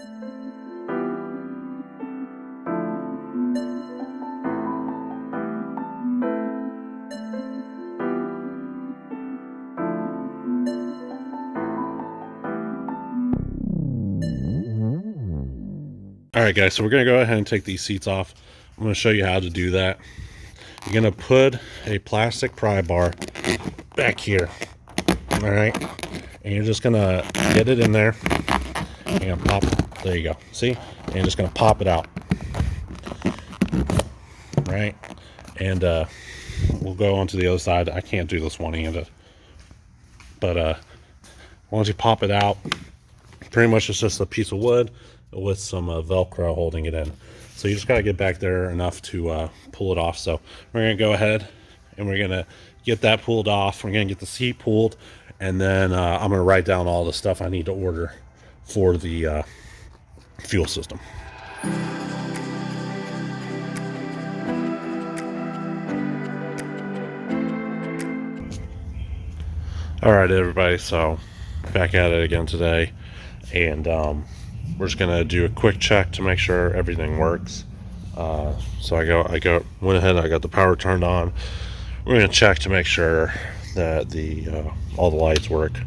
Alright guys, so we're going to go ahead and take these seats off. I'm going to show you how to do that. You're going to put a plastic pry bar back here. Alright, and you're just going to get it in there. You're going to pop it. There you go. See? And you're just going to pop it out. Right? And we'll go on to the other side. I can't do this one-handed. But once you pop it out, pretty much it's just a piece of wood with some Velcro holding it in. So you just got to get back there enough to pull it off. So we're going to go ahead and we're going to get that pulled off. We're going to get the seat pulled, and then I'm going to write down all the stuff I need to order for the fuel system. All right, everybody, so back at it again today, and we're just gonna do a quick check to make sure everything works. So I went ahead and I got the power turned on. We're gonna check to make sure that all the lights work.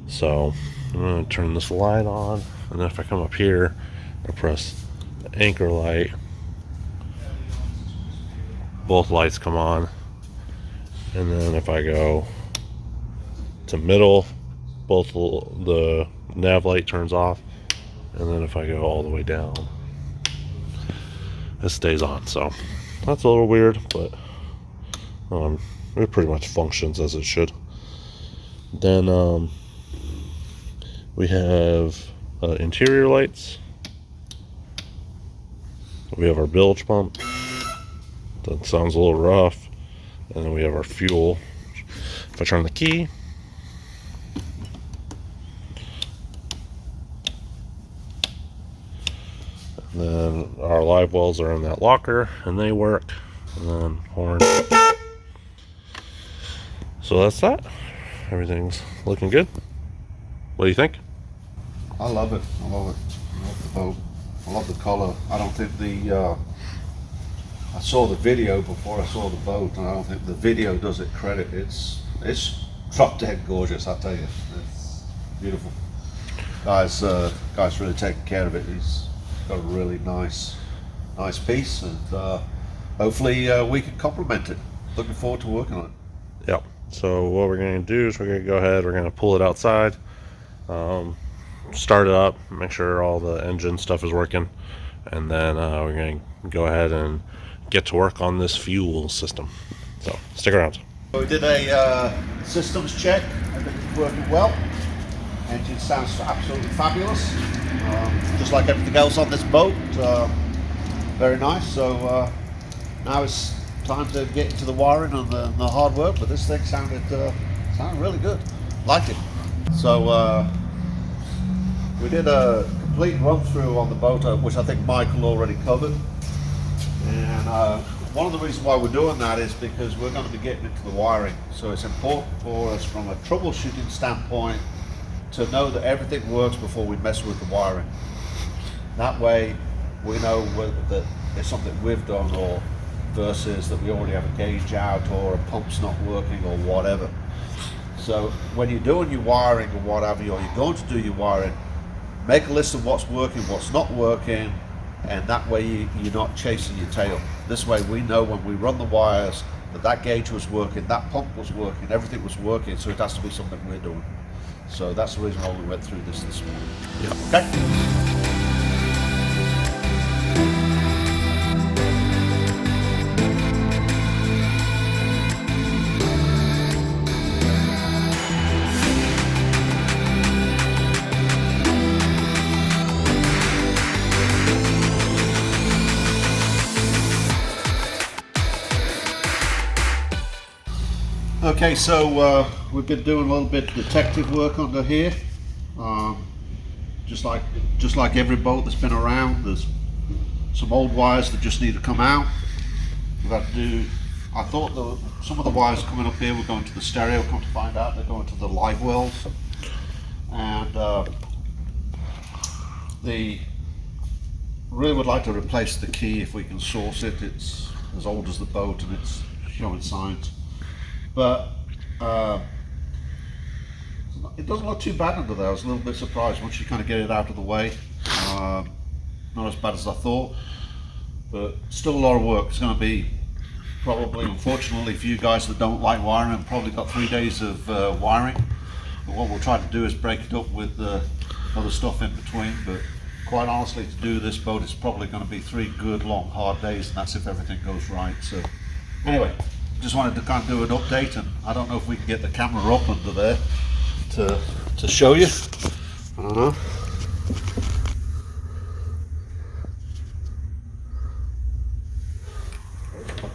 So I'm gonna turn this light on, and then if I come up here, I press the anchor light. Both lights come on, and then if I go to middle, both the nav light turns off, and then if I go all the way down, it stays on. So that's a little weird, but it pretty much functions as it should. Then we have interior lights. We have our bilge pump. That sounds a little rough. And then we have our fuel. If I turn the key, and then our live wells are in that locker and they work. And then horn. So that's that. Everything's looking good. What do you think? I love it. I love it. I love the boat. I love the color. I don't think I saw the video before I saw the boat, and I don't think the video does it credit. It's drop dead gorgeous, I tell you. It's beautiful. Guys really taking care of it. He's got a really nice piece, and hopefully we can complement it. Looking forward to working on it. Yep. So what we're going to do is we're going to go ahead, we're going to pull it outside, start it up, make sure all the engine stuff is working, and then we're going to go ahead and get to work on this fuel system. So stick around. So we did a systems check. Everything's working well. Engine sounds absolutely fabulous, just like everything else on this boat. Very nice. So now it's time to get into the wiring and the hard work, but this thing sounded really good. Liked it. So we did a complete run through on the boat, which I think Michael already covered. And one of the reasons why we're doing that is because we're going to be getting into the wiring. So it's important for us from a troubleshooting standpoint to know that everything works before we mess with the wiring. That way we know whether that it's something we've done or versus that we already have a gauge out or a pump's not working or whatever. So when you're doing your wiring or whatever, or you're going to do your wiring, make a list of what's working, what's not working, and that way you're not chasing your tail. This way we know when we run the wires that gauge was working, that pump was working, everything was working, so it has to be something we're doing. So that's the reason why we went through this morning. Yeah. Okay? Okay, so we've been doing a little bit of detective work under here. Just like every boat that's been around, there's some old wires that just need to come out. We've had to do, I thought some of the wires coming up here were going to the stereo, come to find out they're going to the live wells. And The really would like to replace the key if we can source it. It's as old as the boat and it's showing signs, but it doesn't look too bad under there. I was a little bit surprised once you kind of get it out of the way. Not as bad as I thought, but still a lot of work. It's going to be probably, unfortunately for you guys that don't like wiring, probably got 3 days of wiring. But what we'll try to do is break it up with other stuff in between. But quite honestly, to do this boat, it's probably going to be 3 good, long, hard days, and that's if everything goes right. So anyway, just wanted to kind of do an update, and I don't know if we can get the camera up under there to show you. I don't know.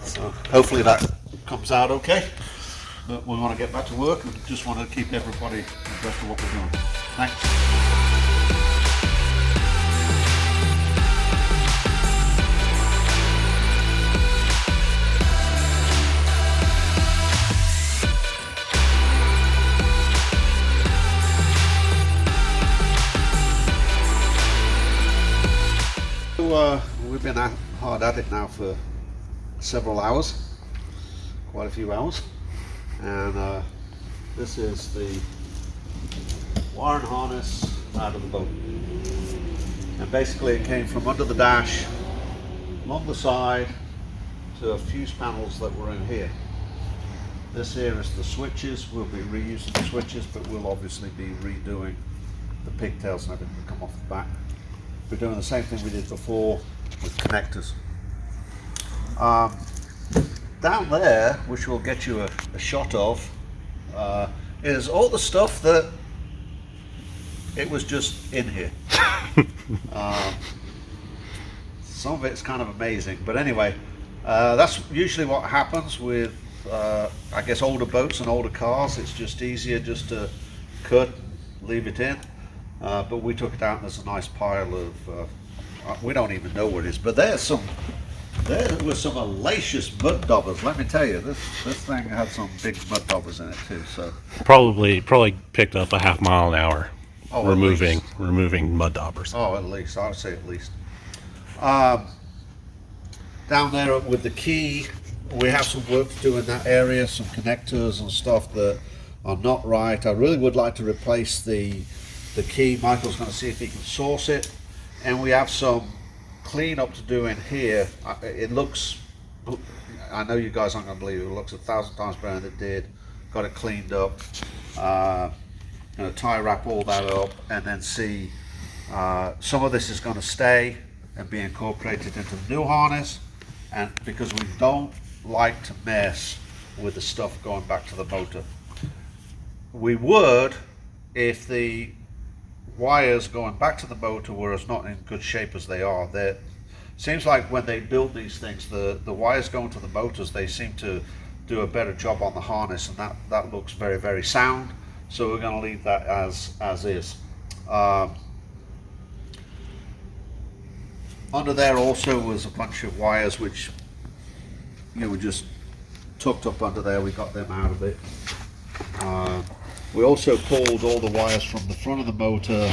So hopefully that comes out okay. But we want to get back to work and just want to keep everybody abreast of what we're doing. Thanks. We've been hard at it now for several hours, quite a few hours, and this is the wiring harness out of the boat, and basically it came from under the dash, along the side, to a fuse panels that were in here. This here is the switches. We'll be reusing the switches, but we'll obviously be redoing the pigtails and everything that come off the back. We're doing the same thing we did before with connectors. Down there, which we'll get you a shot of, is all the stuff that it was just in here. Some of it's kind of amazing, but anyway, that's usually what happens with I guess older boats and older cars. It's just easier just to cut, leave it in. But we took it out and there's a nice pile of, we don't even know what it is, but there was some hellacious mud daubers. Let me tell you, this thing had some big mud daubers in it too. So Probably picked up a half-mile an hour, Oh, removing mud daubers. Oh, at least, I would say at least. Down there with the key, we have some work to do in that area, some connectors and stuff that are not right. I really would like to replace the key. Michael's going to see if he can source it, and we have some cleanup to do in here. It looks, I know you guys aren't going to believe it, it looks 1,000 times better than it did. Got it cleaned up, tie wrap all that up, and then see some of this is going to stay and be incorporated into the new harness, and because we don't like to mess with the stuff going back to the motor. We would if the wires going back to the motor were as not in good shape as they are. Seems like when they build these things, the wires going to the motors, they seem to do a better job on the harness, and that looks very, very sound. So we're going to leave that as is. Under there also was a bunch of wires which were just tucked up under there. We got them out of it. We also pulled all the wires from the front of the motor,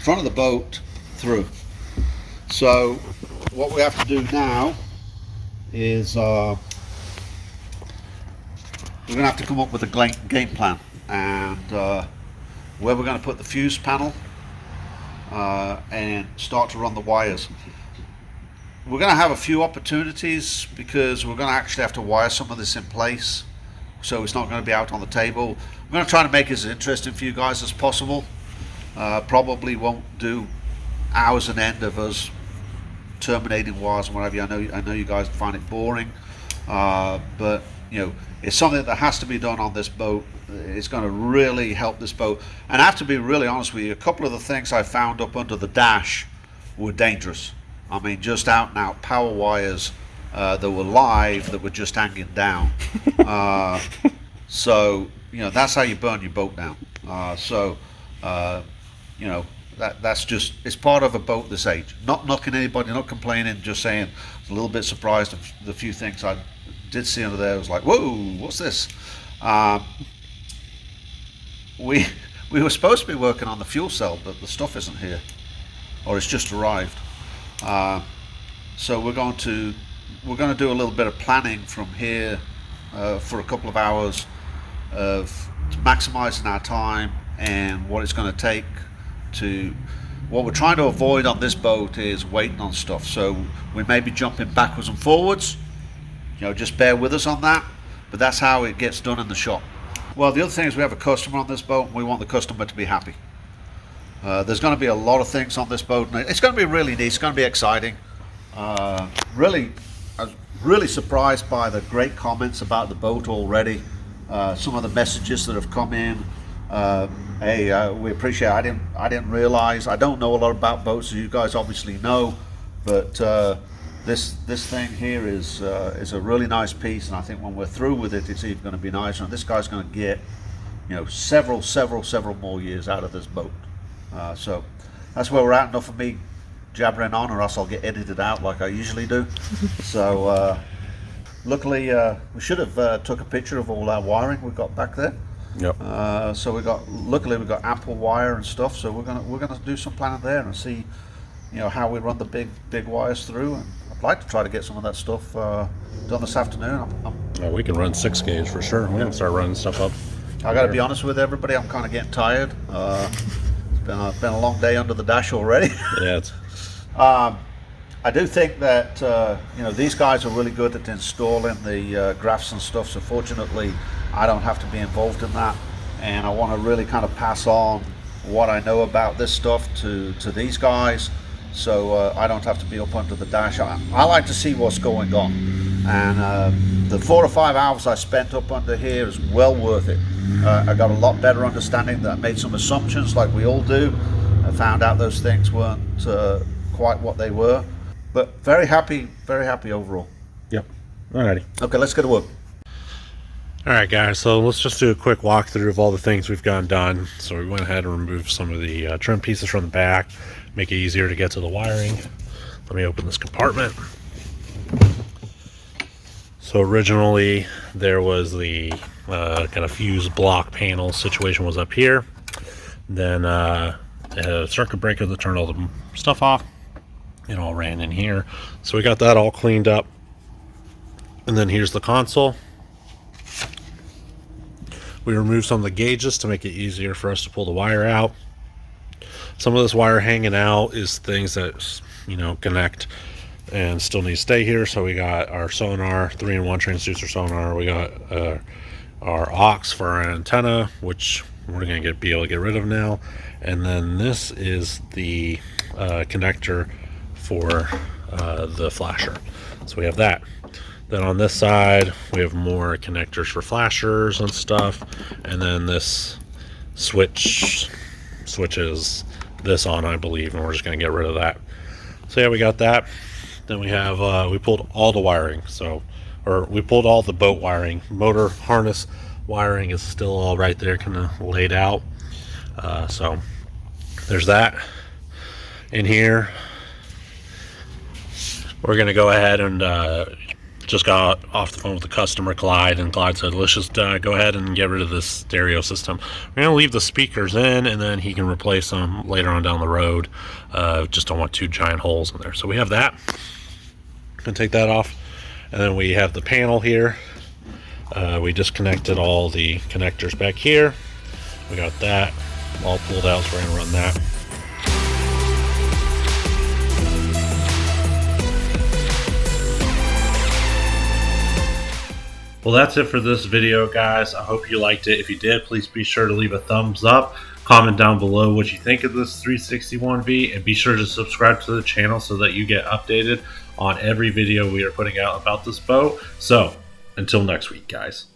front of the boat through. So what we have to do now is we're going to have to come up with a game plan, and where we're going to put the fuse panel and start to run the wires. We're going to have a few opportunities because we're going to actually have to wire some of this in place, so it's not going to be out on the table. I'm going to try to make it as interesting for you guys as possible. Probably won't do hours and end of us terminating wires and whatever. I know you guys find it boring, but it's something that has to be done on this boat. It's going to really help this boat. And I have to be really honest with you, a couple of the things I found up under the dash were dangerous. I mean, just out and out power wires that were live, that were just hanging down. So that's how you burn your boat down. That's just, it's part of a boat this age. Not knocking anybody, not complaining, just saying I was a little bit surprised of the few things I did see under there. I was like, whoa, what's this? We We were supposed to be working on the fuel cell, but the stuff isn't here, or it's just arrived. So we're going to do a little bit of planning from here for a couple of hours of maximizing our time and what it's going to take to. What we're trying to avoid on this boat is waiting on stuff. So we may be jumping backwards and forwards. Just bear with us on that. But that's how it gets done in the shop. Well, the other thing is we have a customer on this boat, and we want the customer to be happy. There's going to be a lot of things on this boat, and it's going to be really neat. It's going to be exciting. I was really surprised by the great comments about the boat already. Some of the messages that have come in. Hey, we appreciate it. I didn't realize. I don't know a lot about boats, as you guys obviously know, but this thing here is a really nice piece, and I think when we're through with it, it's even going to be nicer. And this guy's going to get, several more years out of this boat. So that's where we're at. Enough of me jabbering on, or else I'll get edited out like I usually do. So luckily, we should have took a picture of all our wiring we've got back there. Yep. So luckily we got ample wire and stuff. So we're gonna do some planning there and see, how we run the big wires through. And I'd like to try to get some of that stuff done this afternoon. Yeah, we can run 6 gauge for sure. We can start running stuff up. I got to be honest with everybody. I'm kind of getting tired. It's been a long day under the dash already. Yeah. It's... I do think that these guys are really good at installing the graphs and stuff. So fortunately, I don't have to be involved in that, and I want to really kind of pass on what I know about this stuff to these guys, so I don't have to be up under the dash. I like to see what's going on, and the 4 or 5 hours I spent up under here is well worth it. I got a lot better understanding. That I made some assumptions like we all do. I found out those things weren't quite what they were, but very happy overall. Yep. Alrighty. Okay, let's get to work. Alright guys, so let's just do a quick walkthrough of all the things we've gotten done. So we went ahead and removed some of the trim pieces from the back, make it easier to get to the wiring. Let me open this compartment. So originally there was the kind of fuse block panel situation was up here. Then it had a circuit breaker that turned all the stuff off. It all ran in here. So we got that all cleaned up. And then here's the console. We removed some of the gauges to make it easier for us to pull the wire out. Some of this wire hanging out is things that connect and still need to stay here. So we got our sonar, 3-in-1 transducer sonar. We got our aux for our antenna, which we're going to be able to get rid of now. And then this is the connector for the flasher. So we have that. Then on this side, we have more connectors for flashers and stuff. And then this switches this on, I believe, and we're just going to get rid of that. So yeah, we got that. Then we have, we pulled all the wiring. Or we pulled all the boat wiring. Motor harness wiring is still all right there, kind of laid out. So there's that. In here, we're going to go ahead and just got off the phone with the customer, Clyde, and Clyde said, let's just go ahead and get rid of this stereo system. We're going to leave the speakers in, and then he can replace them later on down the road. Just don't want 2 giant holes in there. So we have that. Going to take that off. And then we have the panel here. We disconnected all the connectors back here. We got that all pulled out, so we're going to run that. Well, that's it for this video, guys. I hope you liked it. If you did, please be sure to leave a thumbs up. Comment down below what you think of this 361V, and be sure to subscribe to the channel so that you get updated on every video we are putting out about this boat. So, until next week, guys.